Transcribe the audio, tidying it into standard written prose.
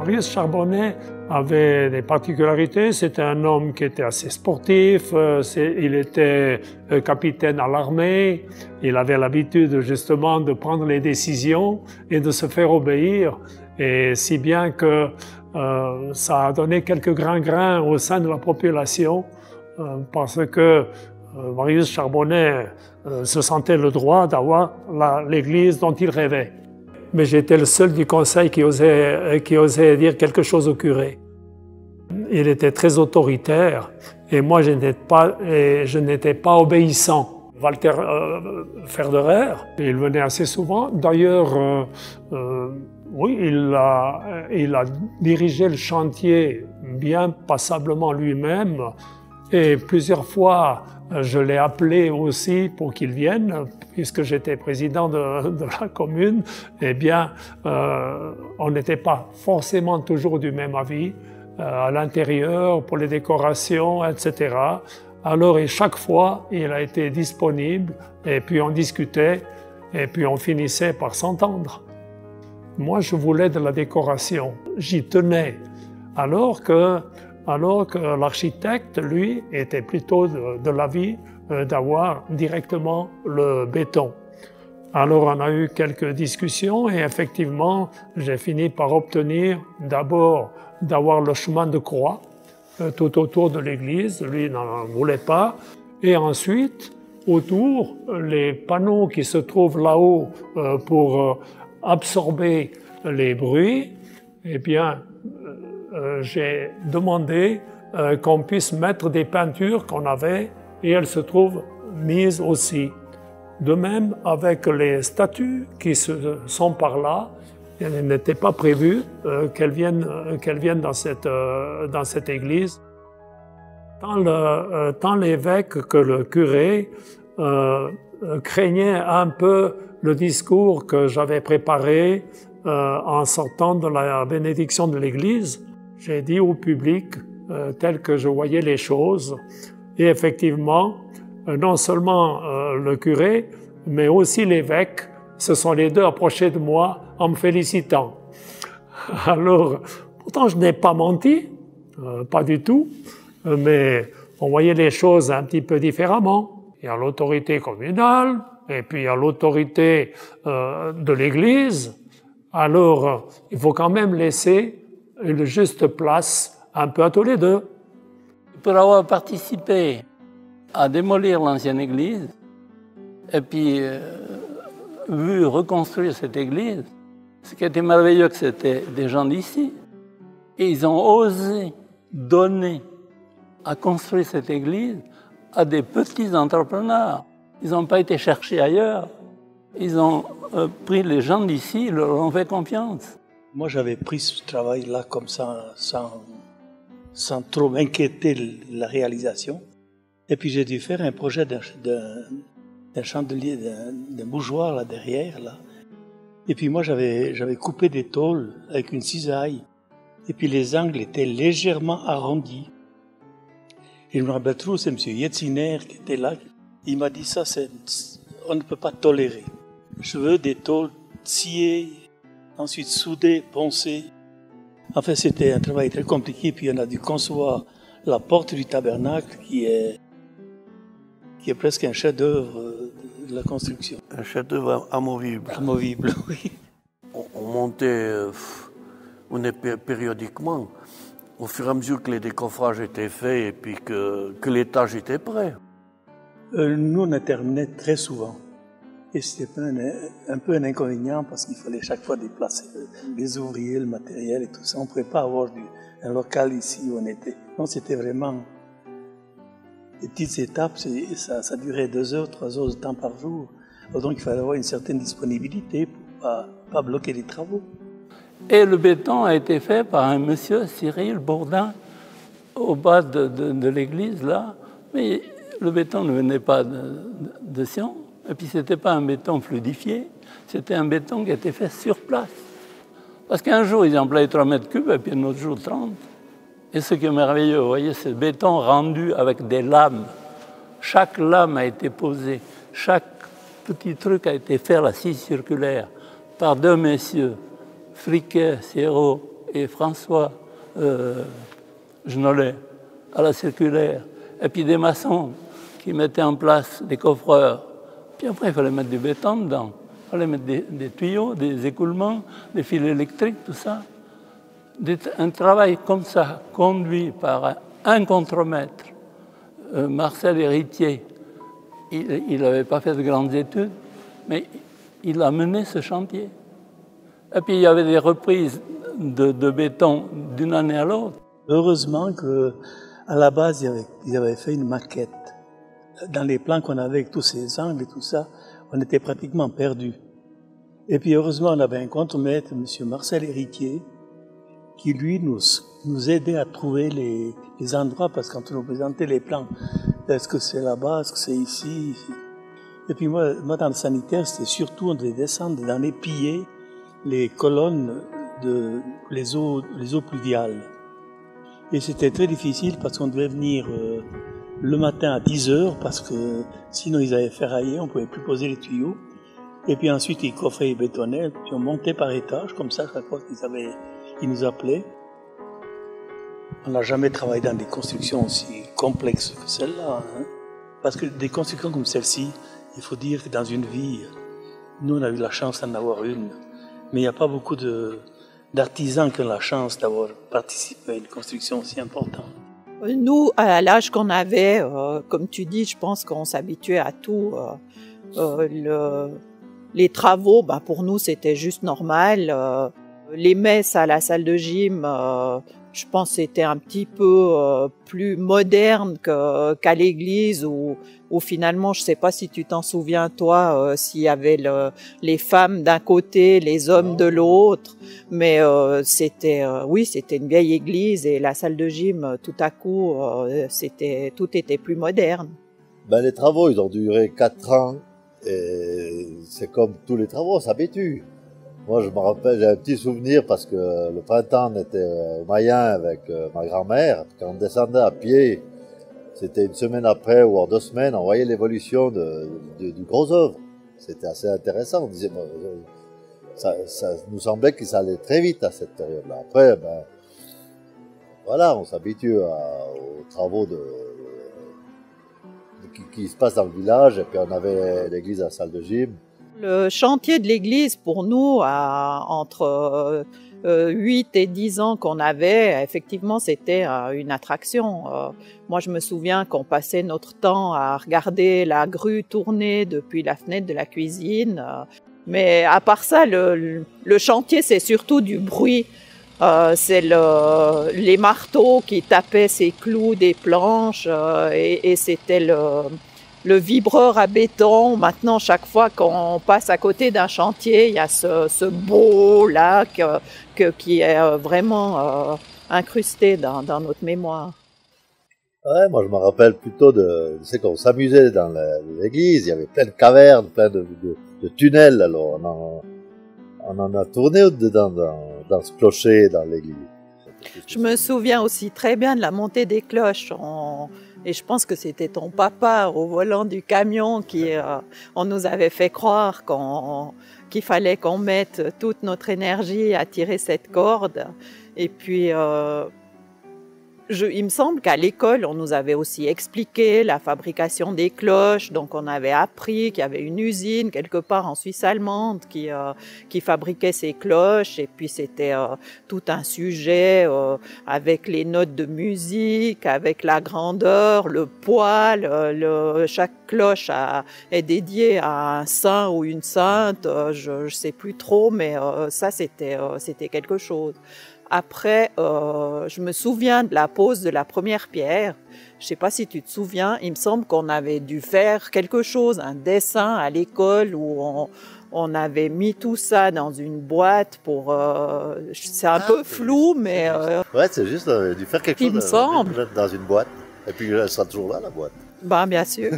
Marius Charbonnet avait des particularités. C'était un homme qui était assez sportif. Il était capitaine à l'armée. Il avait l'habitude justement de prendre les décisions et de se faire obéir. Et si bien que ça a donné quelques grains au sein de la population parce que Marius Charbonnet se sentait le droit d'avoir l'église dont il rêvait. Mais j'étais le seul du conseil qui osait dire quelque chose au curé. Il était très autoritaire et moi je n'étais pas obéissant. Walter Ferderer, il venait assez souvent. D'ailleurs, oui, il a dirigé le chantier bien passablement lui-même et plusieurs fois je l'ai appelé aussi pour qu'il vienne, puisque j'étais président de la commune. Eh bien, on n'était pas forcément toujours du même avis à l'intérieur, pour les décorations, etc. Alors, et chaque fois, il a été disponible, et puis on discutait, et puis on finissait par s'entendre. Moi, je voulais de la décoration, j'y tenais, alors que l'architecte, lui, était plutôt de l'avis d'avoir directement le béton. Alors on a eu quelques discussions et effectivement, j'ai fini par obtenir d'abord d'avoir le chemin de croix tout autour de l'église, lui n'en voulait pas, et ensuite, autour, les panneaux qui se trouvent là-haut pour absorber les bruits, eh bien, j'ai demandé qu'on puisse mettre des peintures qu'on avait et elles se trouvent mises aussi. De même avec les statues qui sont par là, il n'était pas prévu qu'elles viennent dans cette église. Tant l'évêque que le curé craignaient un peu le discours que j'avais préparé en sortant de la bénédiction de l'église. J'ai dit au public tel que je voyais les choses et effectivement, non seulement le curé, mais aussi l'évêque, se sont les deux approchés de moi en me félicitant. Alors, pourtant je n'ai pas menti, pas du tout, mais on voyait les choses un petit peu différemment. Il y a l'autorité communale et puis il y a l'autorité de l'Église. Alors, il faut quand même laisser une juste place un peu à tous les deux. Pour avoir participé à démolir l'ancienne église et puis vu reconstruire cette église, ce qui était merveilleux, que c'était des gens d'ici. Et ils ont osé donner à construire cette église à des petits entrepreneurs. Ils n'ont pas été cherchés ailleurs. Ils ont pris les gens d'ici, leur ont fait confiance. Moi, j'avais pris ce travail-là comme ça, sans trop m'inquiéter de la réalisation. Et puis j'ai dû faire un projet d'un chandelier, d'un bougeoir là derrière. Là. Et puis moi, j'avais coupé des tôles avec une cisaille. Et puis les angles étaient légèrement arrondis. Et je me rappelle trop, c'est M. Yetziner qui était là. Il m'a dit ça, on ne peut pas tolérer. Je veux des tôles sciées, ensuite soudées, poncées. Enfin, c'était un travail très compliqué. Puis on a dû concevoir la porte du tabernacle qui est presque un chef-d'œuvre de la construction. Un chef-d'œuvre amovible. Amovible, oui. On montait périodiquement, au fur et à mesure que les décoffrages étaient faits et puis que l'étage était prêt. Nous, on terminait très souvent. Et c'était un peu un inconvénient parce qu'il fallait chaque fois déplacer les ouvriers, le matériel et tout ça. On ne pouvait pas avoir un local ici où on était. Non, c'était vraiment des petites étapes. Ça durait 2 heures, 3 heures de temps par jour. Donc il fallait avoir une certaine disponibilité pour ne pas bloquer les travaux. Et le béton a été fait par un monsieur, Cyril Bourdin, au bas de l'église, là. Mais le béton ne venait pas de Sion. Et puis, ce n'était pas un béton fluidifié, c'était un béton qui était fait sur place. Parce qu'un jour, ils employaient 3 mètres cubes, et puis un autre jour, 30. Et ce qui est merveilleux, vous voyez, c'est le béton rendu avec des lames. Chaque lame a été posée, chaque petit truc a été fait à la scie circulaire par 2 messieurs, Friquet, Sierro et François Genollet à la circulaire, et puis des maçons qui mettaient en place des coffreurs. Puis après, il fallait mettre du béton dedans. Il fallait mettre des tuyaux, des écoulements, des fils électriques, tout ça. Un travail comme ça, conduit par un contremaître, Marcel Héritier. Il n'avait pas fait de grandes études, mais il a mené ce chantier. Et puis il y avait des reprises de béton d'une année à l'autre. Heureusement qu'à la base, ils avaient fait une maquette. Dans les plans qu'on avait avec tous ces angles et tout ça, on était pratiquement perdus. Et puis heureusement, on avait un contremaître, M. Marcel Héritier, qui lui nous aidait à trouver les endroits, parce que quand on nous présentait les plans, est-ce que c'est là-bas, est-ce que c'est ici? Et puis moi dans le sanitaire, c'était surtout, on devait descendre dans les pillets, les colonnes les eaux pluviales. Et c'était très difficile parce qu'on devait venir le matin à 10 heures, parce que sinon ils avaient ferraillé, on ne pouvait plus poser les tuyaux. Et puis ensuite ils coffraient et bétonnaient, puis on montait par étage, comme ça, chaque fois qu'ils nous appelaient. On n'a jamais travaillé dans des constructions aussi complexes que celle-là, hein. Parce que des constructions comme celle-ci, il faut dire que dans une vie, nous on a eu la chance d'en avoir une, mais il n'y a pas beaucoup d'artisans qui ont la chance d'avoir participé à une construction aussi importante. Nous, à l'âge qu'on avait, comme tu dis, je pense qu'on s'habituait à tout. Les travaux, pour nous, c'était juste normal. Les messes à la salle de gym, je pense que c'était un petit peu plus moderne qu'à l'église, où finalement, je ne sais pas si tu t'en souviens, toi, s'il y avait les femmes d'un côté, les hommes de l'autre, mais c'était une vieille église, et la salle de gym, tout à coup, tout était plus moderne. Les travaux, ils ont duré 4 ans, et c'est comme tous les travaux, on s'habitue. Moi, je me rappelle, j'ai un petit souvenir parce que le printemps, on était au Mayen avec ma grand-mère. Quand on descendait à pied, c'était une semaine après ou 2 semaines, on voyait l'évolution du gros œuvre. C'était assez intéressant. On disait, ça nous semblait que ça allait très vite à cette période-là. Après, voilà, on s'habitue aux travaux qui se passent dans le village. Et puis on avait l'église à la salle de gym. Le chantier de l'église, pour nous, entre 8 et 10 ans qu'on avait, effectivement, c'était une attraction. Moi, je me souviens qu'on passait notre temps à regarder la grue tourner depuis la fenêtre de la cuisine. Mais à part ça, le chantier, c'est surtout du bruit. C'est les marteaux qui tapaient ces clous des planches, et c'était le vibreur à béton. Maintenant, chaque fois qu'on passe à côté d'un chantier, il y a ce beau-là qui est vraiment incrusté dans notre mémoire. Ouais, moi je me rappelle plutôt c'est qu'on s'amusait dans l'église, il y avait plein de cavernes, plein de tunnels, alors on en a tourné dedans dans ce clocher dans l'église. Je me souviens aussi très bien de la montée des cloches. Et je pense que c'était ton papa au volant du camion on nous avait fait croire qu'il fallait qu'on mette toute notre énergie à tirer cette corde. Et puis, il me semble qu'à l'école, on nous avait aussi expliqué la fabrication des cloches. Donc, on avait appris qu'il y avait une usine quelque part en Suisse allemande qui fabriquait ces cloches. Et puis, c'était tout un sujet avec les notes de musique, avec la grandeur, le poids. Chaque cloche est dédiée à un saint ou une sainte. Je sais plus trop, mais ça, c'était quelque chose. Après, je me souviens de la pose de la première pierre. Je ne sais pas si tu te souviens, il me semble qu'on avait dû faire quelque chose, un dessin à l'école où on avait mis tout ça dans une boîte pour... c'est un peu flou, mais... Ouais, c'est juste dû faire quelque chose. Il me semble. Dans une boîte. Et puis elle sera toujours là, la boîte. Bien sûr.